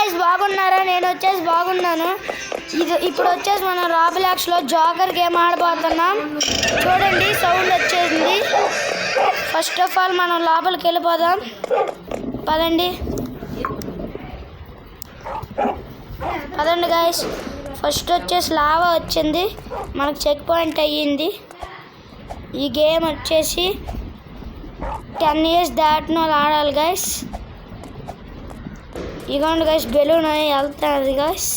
Guys బాగున్నారా? నేను వచ్చేసి బాగున్నాను. ఇప్పుడు వచ్చేసి మనం రాబ్లాక్స్లో జోకర్ గేమ్ ఆడబోతున్నాం. చూడండి సౌండ్ వచ్చేసింది. ఫస్ట్ ఆఫ్ ఆల్ మనం లోపలికి వెళ్ళిపోదాం. పదండి గాయ్స్. ఫస్ట్ వచ్చేసి లావా వచ్చింది, మనకు చెక్ పాయింట్ అయ్యింది. ఈ గేమ్ వచ్చేసి 10 years దాటిన వాళ్ళు ఆడాలి గాయ్స్. ఇదిగోండి గాయ్స్, బెలూన్ వెళ్తుంది గాయ్స్.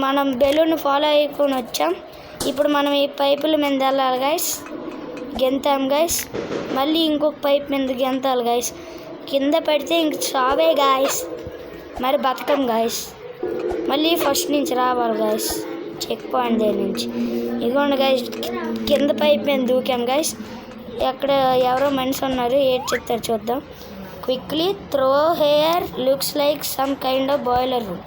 మనం బెలూన్ ఫాలో అయిపోయి వచ్చాం. ఇప్పుడు మనం ఈ పైపుల మీద వెళ్ళాలి గాయ్స్. గెంతాం గాయ్స్. మళ్ళీ ఇంకొక పైప్ మీద గెంతాలి గాయ్స్. కింద పెడితే ఇంక చావే గాయ్స్, మరి బతకం గాయ్స్. మళ్ళీ ఫస్ట్ నుంచి రావాలి గాయ్స్, చెక్ పాయింట్ దగ్గర నుంచి. ఇదిగోండి గాయ్స్, కింద పైప్ మీద దూకాం గాయ్స్. అక్కడ ఎవరో మనిషి ఉన్నారు, ఏడ్ చెప్తారు చూద్దాం. Quickly throw hair looks like some kind of boiler room.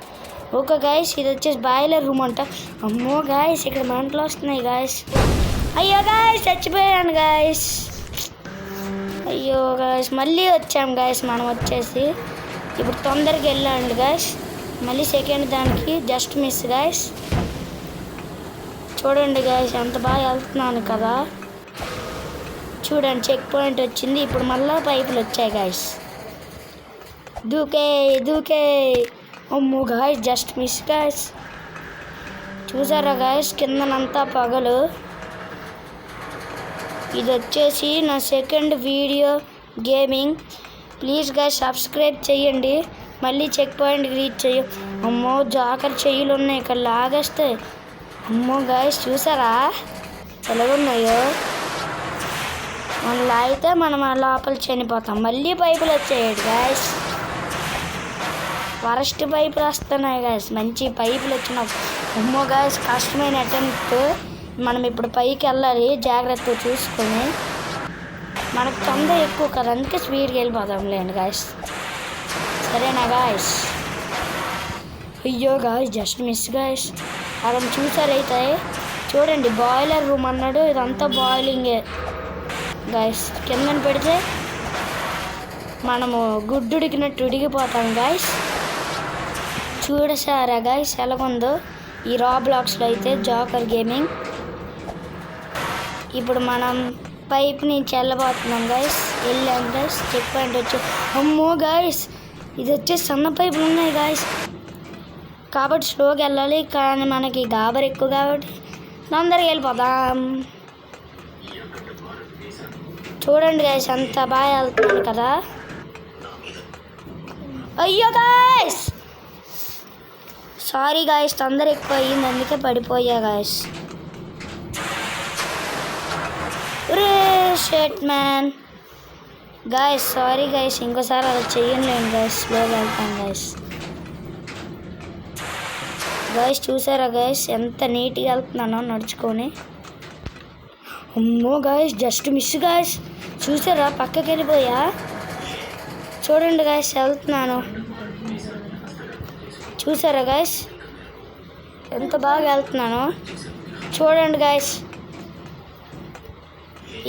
Okay guys, ఇది వచ్చేసి బాయిలర్ రూమ్ అంట. అమ్మో గాయస్, ఇక్కడ మంటలు వస్తున్నాయి గాయస్. అయ్యో గాయస్, చచ్చిపోయాను గాయస్. అయ్యో గాయస్, మళ్ళీ వచ్చాం గాయస్. మనం వచ్చేసి ఇప్పుడు తొందరగా వెళ్ళండి గాయస్. మళ్ళీ సెకండ్ దానికి జస్ట్ మిస్ గాయస్. చూడండి గాయస్, ఎంత బాగా వెళ్తున్నాను కదా. చూడండి, చెక్ పాయింట్ వచ్చింది. ఇప్పుడు మళ్ళీ పైపులు వచ్చాయి గాయస్. దూకే. అమ్మో గాయస్, జస్ట్ మిస్ గాయస్. చూసారా గాయస్, కిందనంతా పగలు. ఇది వచ్చేసి నా second video gaming. Please guys subscribe చేయండి. మళ్ళీ చెక్ పాయింట్ రీచ్ చెయ్యి. అమ్మో జాకర్ చెయ్యిలు ఉన్నాయి ఇక్కడ, లాగేస్తే. అమ్మో గాయస్, చూసారా ఎలాగున్నాయో. మనం లాగితే మనం లోపల చనిపోతాం. మళ్ళీ పైపులు వచ్చాయి గాయస్. వరస్ట్ పైపులు వస్తున్నాయి గాయస్. మంచి పైపులు వచ్చినాయి. అమ్మో గాయస్, కష్టమైన అటెంప్ట్. మనం ఇప్పుడు పైకి వెళ్ళాలి, జాగ్రత్తగా చూసుకొని. మనకు తొందర ఎక్కువ కదా, అందుకే స్పీడ్కి వెళ్ళిపోతాం లేండి గాయస్. సరేనా గాయస్? అయ్యో గాయస్, జస్ట్ మిస్ గాయస్. అక్కడ చూసారైతే చూడండి, బాయిలర్ రూమ్ అన్నాడు. ఇదంతా బాయిలింగే గాయస్. కిందని పెడితే మనము గుడ్డుడికినట్టు ఉడికిపోతాం గాయస్. చూడసారా గాయస్ ఎలాగుందో ఈ రాబ్లాక్స్లో అయితే జోకర్ గేమింగ్. ఇప్పుడు మనం పైప్ నుంచి వెళ్ళబోతున్నాం గాయస్. వెళ్ళాం గాయస్, చెక్ పాయింట్ వచ్చి. అమ్మో గాయస్, ఇది వచ్చేసి సన్న పైపులు ఉన్నాయి గాయస్, కాబట్టి స్లోగా వెళ్ళాలి. కానీ మనకి గాబర్ ఎక్కువ కాబట్టి తొందరగా వెళ్ళిపోదాం. చూడండి గాయస్, అంత బాగా వెళ్తున్నాను కదా. అయ్యో గాయస్, సారీ గాయస్, తొందర ఎక్కువ అయ్యింది, అందుకే పడిపోయా గాయస్. రే షెట్ మ్యాన్. గాయస్ సారీ గాయస్, ఇంకోసారి అలా చెయ్యలేను గాయస్. స్లోగా వెళ్తాను గాయస్. గాయస్ చూసారా గాయస్, ఎంత నీట్గా వెళ్తున్నానో నడుచుకొని. అమ్మో గాయస్, జస్ట్ మిస్ గాయస్. చూసారా, పక్కకి వెళ్ళిపోయా. చూడండి గాయస్, వెళ్తున్నాను. చూసారా గాయస్, ఎంత బాగా వెళ్తున్నాను. చూడండి గాయస్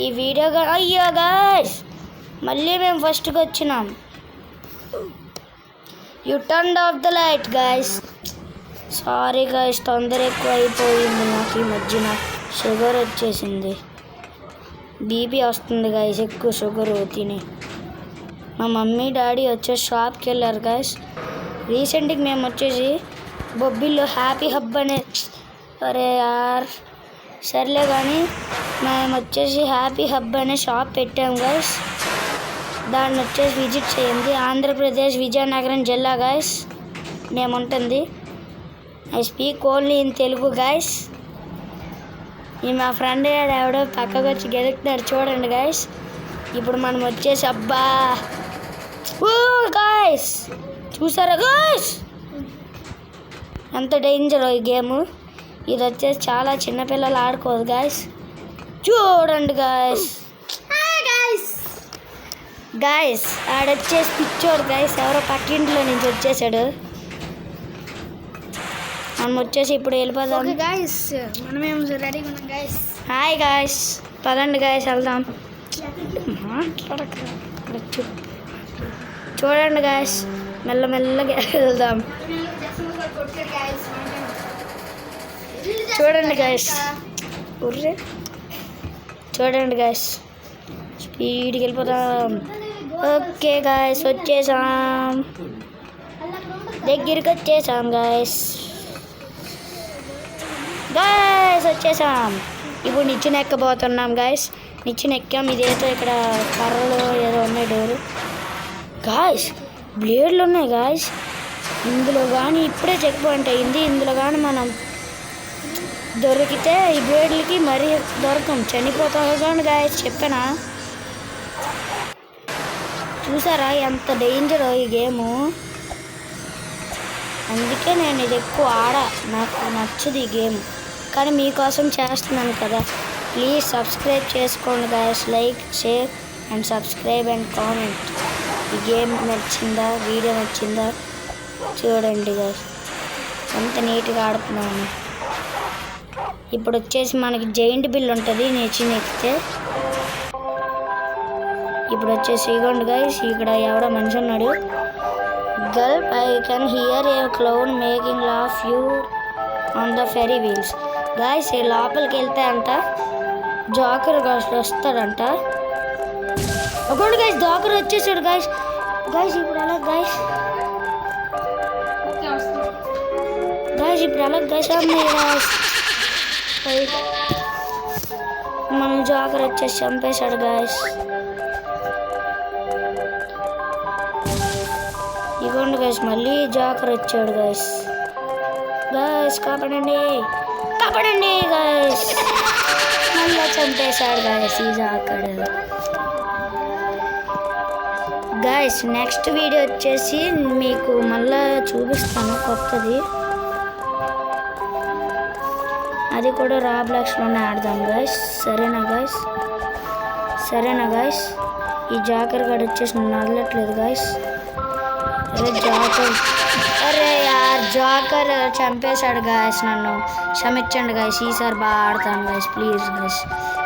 ఈ వీడియో. అయ్యో గాయస్, మళ్ళీ మేము ఫస్ట్కి వచ్చినాం. You turn off the light guys. Sorry guys, తొందర ఎక్కువ అయిపోయింది. నాకు ఈ మధ్యన షుగర్ వచ్చేసింది, బీపీ వస్తుంది గాయస్, ఎక్కువ షుగర్ తిని. మా మమ్మీ డాడీ వచ్చేసి షాప్కి వెళ్ళారు గాయస్. రీసెంట్గా మేము వచ్చేసి బొబ్బిల్లో హ్యాపీ హబ్ అనే, అరే యార్ సర్లే కానీ, మేము వచ్చేసి హ్యాపీ హబ్ అనే షాప్ పెట్టాము గాయస్. దాన్ని వచ్చేసి విజిట్ చేయండి. ఆంధ్రప్రదేశ్ విజయనగరం జిల్లా గాయస్ మేము ఉంటుంది. I speak only in Telugu guys. ఈ మా ఫ్రెండ్ గారు ఎవడో పక్కకు వచ్చి గెలుపుతున్నారు చూడండి గాయస్. ఇప్పుడు మనం వచ్చేసి అబ్బా గాయస్, చూసారా గాయస్ ఎంత డేంజర్ ఈ గేమ్. ఇది వచ్చేసి చాలా చిన్నపిల్లలు ఆడుకోదు గాయస్. చూడండి గాయస్. గాయస్ ఆడొచ్చేసి పిచ్చోడు గాయస్, ఎవరో పక్కింట్లో నుంచి వచ్చేసాడు. మనం వచ్చేసి ఇప్పుడు వెళ్ళిపోదాం గాయస్. మనమేం రెడీగా ఉన్నాం గాయస్. హాయ్ గాయస్, పదండి గాయస్ వెళ్దాం. మాట్లాడక చూడండి గాయస్, మెల్లమెల్లగా వెళ్దాం. చూడండి గాయస్, చూడండి గాయస్, స్పీడ్కి వెళ్ళిపోతాం. ఓకే గాయస్, వచ్చేసాం, దగ్గరికి వచ్చేసాం గాయస్. వచ్చేసాం. ఇప్పుడు నిచ్చెన ఎక్కబోతున్నాం గాయస్. నిచ్చెన ఎక్కాం. ఇదేదో ఇక్కడ కర్రలు ఏదో ఉన్నాయి డోరు గాయస్, బ్లేడ్లు ఉన్నాయి గాయస్. ఇందులో కానీ ఇప్పుడే చెక్ పాయింట్ అయింది. ఇందులో కానీ మనం దొరికితే ఈ బ్లేడ్లకి మరీ దొరకం, చనిపోతాం కానీ గాయస్. చెప్పానా? చూసారా ఎంత డేంజర్ ఈ గేము? అందుకే నేను ఇది ఎక్కువ నాకు నచ్చదు ఈ గేమ్. కానీ మీకోసం చేస్తున్నాను కదా. ప్లీజ్ సబ్స్క్రైబ్ చేసుకోండి guys. Like, share and subscribe and comment. ఈ గేమ్ నచ్చిందా, వీడియో నచ్చిందా చూడండి గాయస్. ఎంత నీట్గా ఆడుతున్నాను. ఇప్పుడు వచ్చేసి మనకి జైంట్ బిల్ ఉంటుంది నిచ్చెన ఎక్కితే. ఇప్పుడు వచ్చేసి ఇగోండి గాయస్, ఇక్కడ ఎవడో మనిషి ఉన్నాడు. Gulf, I can hear A clown making laugh you on the fairy wheels. Guys ఈ లోపలికి వెళ్తే అంట జోకర్ వస్తాడంట. ఒకటి గాయస్ జోకర్ వచ్చేసాడు గాయస్. ఇప్పుడు ఎలా గాయస్? ఇప్పుడు ఎలా గాయస్? మనం జోకర్ వచ్చేసి చంపేశాడు గాయస్. ఇగోండి గాయస్, మళ్ళీ జోకర్ వచ్చాడు గాయస్. కాపాడండి గాయస్. మళ్ళీ చంపేశాడు గాయస్ ఈ జోకర్. గాయస్ నెక్స్ట్ వీడియో వచ్చేసి మీకు మళ్ళీ చూపిస్తాను కొత్తది. అది కూడా రాబ్లాక్స్లోనే ఆడదాం గాయస్. సరేనా గాయస్? ఈ జోకర్ గడు వచ్చేసి నన్ను వదలట్లేదు గాయస్. అరే యార్, జోకర్ చంపేశాడు గాయస్ నన్ను. క్షమించండి గాయస్, ఈసారి బాగా ఆడతాను గాయస్. ప్లీజ్ గాయస్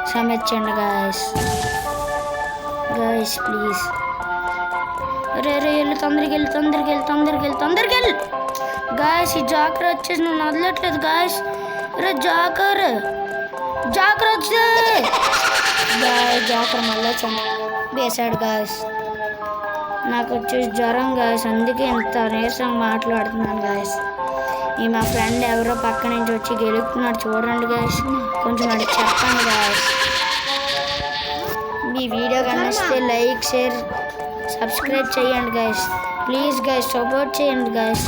క్షమించండి గాయస్. ప్లీజ్. అరే వెళ్ళు, తొందరకి వెళ్ళు గాయస్. ఈ జోకర్ వచ్చేసి నన్ను వదలట్లేదు గాయస్. అరే జోకర్ వచ్చే జోకర్ మళ్ళీ చంపేశాడు గాయస్. నాకు వచ్చేసి జ్వరం గాయస్, అందుకే ఇంత నీరసంగా మాట్లాడుతున్నాను గాయస్. ఈ మా ఫ్రెండ్ ఎవరో పక్క నుంచి వచ్చి గెలుపుతున్నాడు చూడండి గాయస్. కొంచెం అది చెప్పండి గాయస్. మీ వీడియో కనిపిస్తే లైక్, షేర్, సబ్స్క్రైబ్ చేయండి గాయస్. ప్లీజ్ గాయస్ సపోర్ట్ చేయండి గాయస్.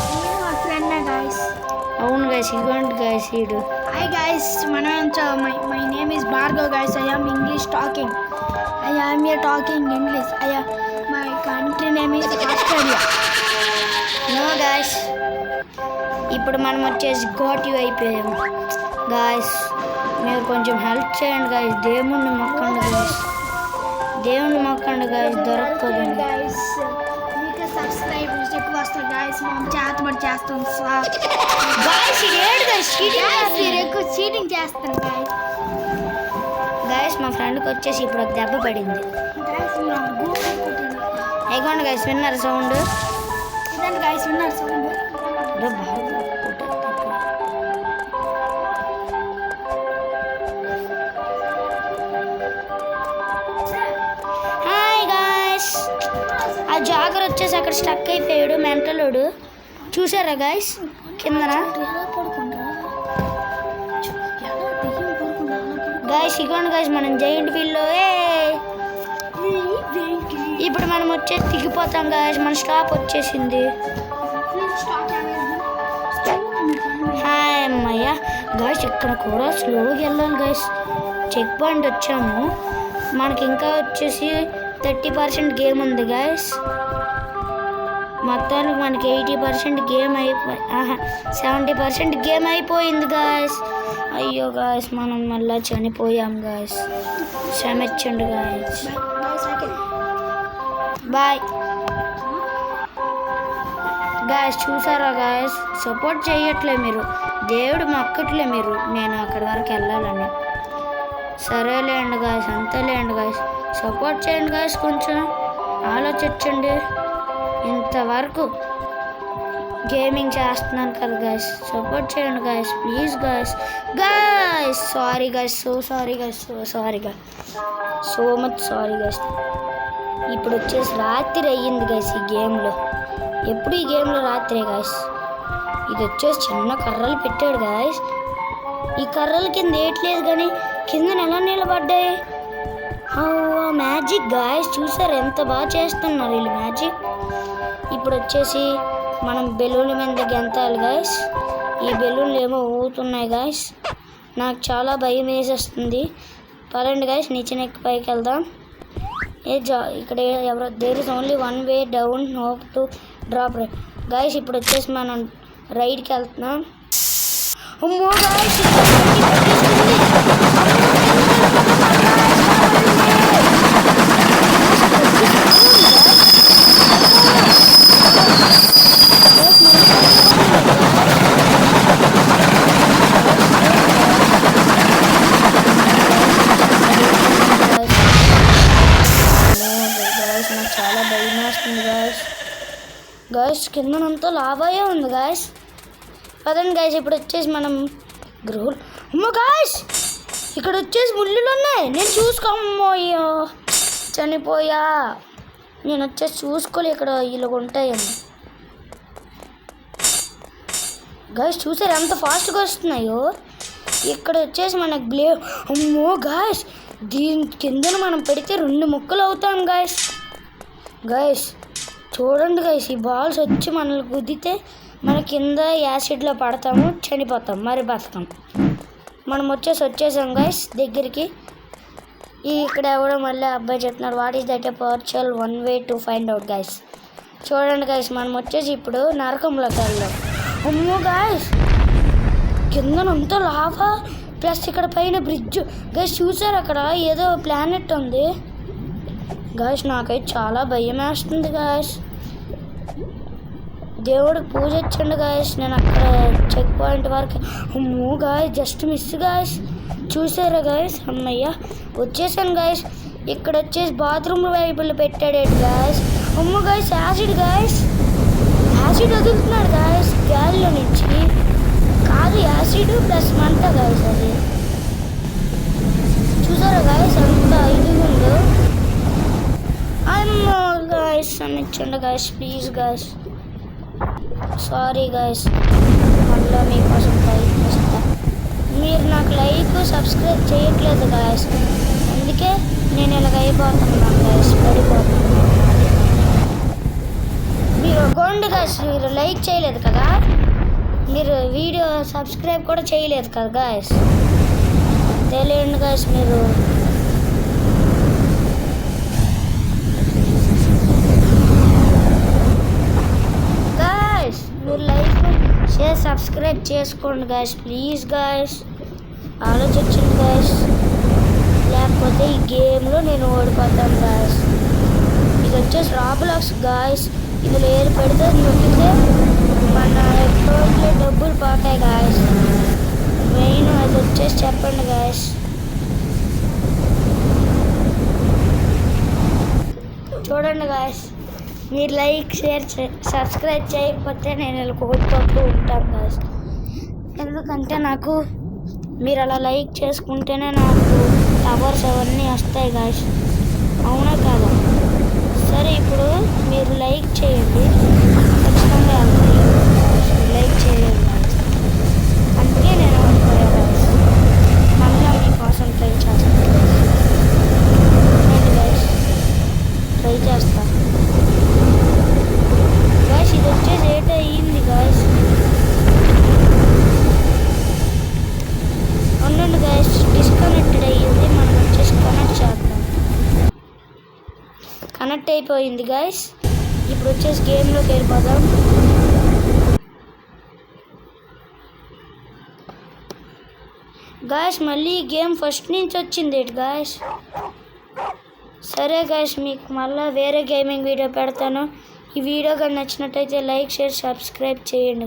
అవును గాయస్, ఇదిగోండి గాయస్ వీడు. Hi guys, my name is Bhargav guys. I am English talking. I am here talking English. My country name is Australia. No guys, ఇప్పుడు మనం వచ్చేసి గోటి అయిపోయాము guys. మీరు కొంచెం హెల్ప్ చేయండి గాయస్. దేవుణ్ణి మొక్కండి గాయస్, దొరకకూడదు గాయస్. మీకు సబ్స్క్రైబర్స్ ఎక్కువ వస్తారు గాయస్. మనం చేతబడి చేస్తాం మీరు ఎక్కువ చీటింగ్ చేస్తాను గాయస్. మా ఫ్రెండ్కి వచ్చేసి ఇప్పుడు ఒక దెబ్బ పడింది. అయిపోండి గాయస్, విన్నారు సౌండ్? ఇదండి గాయస్, విన్నారు సౌండ్? హాయ్ గాయస్, ఆ జాగర్ వచ్చేసి అక్కడ స్టక్ అయిపోయాడు మెంటలోడు. చూసారా గాయస్ కిందన? గాయస్ ఇగోండి గాయస్, మనం జైంట్ వీల్లో ఇప్పుడు మనం వచ్చేసి దిగిపోతాం గాయస్. మన స్టాప్ వచ్చేసింది. హాయ్ అమ్మయ్య గాయస్, ఇక్కడ కూడా స్లోగా వెళ్ళాలి గాయస్. చెక్ పాయింట్ వచ్చాము. మనకి ఇంకా వచ్చేసి 30% గేమ్ ఉంది గాయస్. మొత్తానికి మనకి 80% గేమ్ 70% గేమ్ అయిపోయింది గాయస్. అయ్యో గాయస్, మనం మళ్ళీ చనిపోయాం గాయస్. క్షమించండి గాయస్. Bye guys. చూసారా గాయస్, సపోర్ట్ చేయట్లే మీరు, దేవుడు మొక్కట్లే మీరు నేను అక్కడి వరకు వెళ్ళాలని. సరేలేండి గాయస్, అంతేలేండి గాయస్. సపోర్ట్ చేయండి గాయస్, కొంచెం ఆలోచించండి. ఇంతవరకు గేమింగ్ చేస్తున్నాను కదా గాయస్, సపోర్ట్ చేయండి guys please guys. Sorry guys, so sorry guys, so much sorry guys. ఇప్పుడు వచ్చేసి రాత్రి అయ్యింది గాయస్ ఈ గేమ్లో. ఎప్పుడు ఈ గేమ్లో రాత్రే గాయస్. ఇది వచ్చేసి చిన్న కర్రలు పెట్టాడు గాయస్. ఈ కర్రల కింద ఏట్లేదు కానీ కింద ఎలా నిలబడ్డాయి. మ్యాజిక్ గాయస్, చూసారు ఎంత బాగా చేస్తున్నారు వీళ్ళు మ్యాజిక్. ఇప్పుడు వచ్చేసి మనం బెలూన్ల మీద గెంతాలి గాయస్. ఈ బెలూన్లు ఏమో ఊగుతున్నాయి గాయస్, నాకు చాలా భయం వేసేస్తుంది. పదండి గాయస్, నిచ్చెనెక్కి పైకి వెళ్దాం. ఇక్కడ ఎవరో there is only one way down, hope to drop guys. ఇప్పుడు వచ్చేసి మనం రైడ్కి వెళ్తున్నాం. అమ్మో గాయస్, నాకు చాలా భయం వేస్తుంది గాయస్. కిందనంతా లావాయే ఉంది గాయస్. పదండి గాయస్, ఇప్పుడు వచ్చేసి మనం గ్రూల్. అమ్మో గాయస్, ఇక్కడ వచ్చేసి ముళ్ళులు ఉన్నాయి. నేను చూసుకోమ్మోయ్యో, చనిపోయా. నేను వచ్చేసి చూసుకోలే ఇక్కడ ఇలా ఉంటాయని. గాయస్ చూసారు ఎంత ఫాస్ట్గా వస్తున్నాయో. ఇక్కడ వచ్చేసి మనకు అమ్మో గాయస్, దీని కిందన మనం పెడితే 2 ముక్కలు అవుతాం గాయస్. చూడండి గాయస్, ఈ బాల్స్ వచ్చి మనల్ని గుద్దితే మన కింద యాసిడ్లో పడతాము, చనిపోతాం, మరి బతాం. మనం వచ్చేసాం గాయస్ దగ్గరికి. ఇక్కడ ఎవడో మళ్ళీ అబ్బాయి చెప్తున్నారు, what is that a perpetual one way to find out guys. చూడండి గాయస్, మనం వచ్చేసి ఇప్పుడు నరకంలోకి వెళ్దాం. అమ్మో గాయస్, కిందనంతా లావా ప్లస్ ఇక్కడ పైన బ్రిడ్జ్ గాయస్. చూసారు అక్కడ ఏదో ప్లానెట్ ఉంది గాయస్. నాకైతే చాలా భయం వేస్తుంది గాయస్. దేవుడికి పూజ ఇచ్చండి గాయస్. నేను అక్కడ చెక్ పాయింట్ వరకు. అమ్మో గాయస్, జస్ట్ మిస్ గాయస్. చూసారా గాయస్, అమ్మయ్య వచ్చేసాను గాయస్. ఇక్కడ వచ్చేసి బాత్రూమ్ వైపులు పెట్టాడేంటి గాయస్. అమ్మో గాయస్, యాసిడ్ గాయస్, యాసిడ్ వదులుతున్నాడు గాయస్ గాలిలో నుంచి. కాదు యాసిడ్ ప్లస్ మంట గాయస్ అది. చూసారా గాయస్ అంత ఇదిగుందో. అమ్మో గాయస్, క్షమించండి guys please guys. Sorry guys, మళ్ళీ మీకోసం ప్రయత్నిస్తా. మీరు నాకు లైక్ సబ్స్క్రైబ్ చేయట్లేదు గాయస్, అందుకే నేను ఇలాగ అయిపోతున్నాను గాయస్, పడిపోతున్నాను. మీరు గోండి గాయస్, మీరు లైక్ చేయలేదు కదా, మీరు వీడియో సబ్స్క్రైబ్ కూడా చేయలేదు కదా గాయస్. తెలియండి గాయస్, మీరు మీరు లైక్ షేర్ సబ్స్క్రైబ్ చేసుకోండి గాయస్ ప్లీజ్ గాయస్. ఆలోచించండి గాయస్, లేకపోతే ఈ గేమ్లో నేను ఓడిపోతాను గాయస్. ఇది వచ్చేసి రాబ్లాక్స్ గాయస్. ఇందులో ఏది పెడితే నొక్కితే మన అకౌంట్లో డబ్బులు పోతాయి గాయస్. మెయిన్ అది వచ్చేసి చెప్పండి గాయస్. చూడండి గాయస్, మీరు లైక్ షేర్ సబ్స్క్రైబ్ చేయకపోతే నేను ఇలా కోల్పోతూ ఉంటాను గాయస్. ఎందుకంటే నాకు మీరు అలా లైక్ చేసుకుంటేనే నాకు అవర్స్ అవన్నీ వస్తాయి గాయస్, అవునా కాదా? సరే, ఇప్పుడు మీరు లైక్ చేయండి, ఖచ్చితంగా లైక్ చేయండి గాయస్. అందుకే నేను అనుకోయా గాయస్, మళ్ళీ మీకోసం ట్రై చేస్తాను గాయస్, ట్రై చేస్తాను గాయస్. ఇది వచ్చేసి ఏట అయ్యింది గాయస్. ఉండండి గాయస్, డిస్కనెక్టెడ్ అయ్యింది. మనం వచ్చేసి కనెక్ట్ చేద్దాం. కనెక్ట్ అయిపోయింది గాయస్. ఇప్పుడు వచ్చేసి గేమ్లోకి వెళ్ళిపోదాం. గాయస్ మళ్ళీ గేమ్ ఫస్ట్ నుంచి వచ్చింది గాయస్. సరే గాయస్, మీకు మళ్ళీ వేరే గేమింగ్ వీడియో పెడతాను. ఈ వీడియో కానీ నచ్చినట్టయితే లైక్ షేర్ సబ్స్క్రైబ్ చేయండి.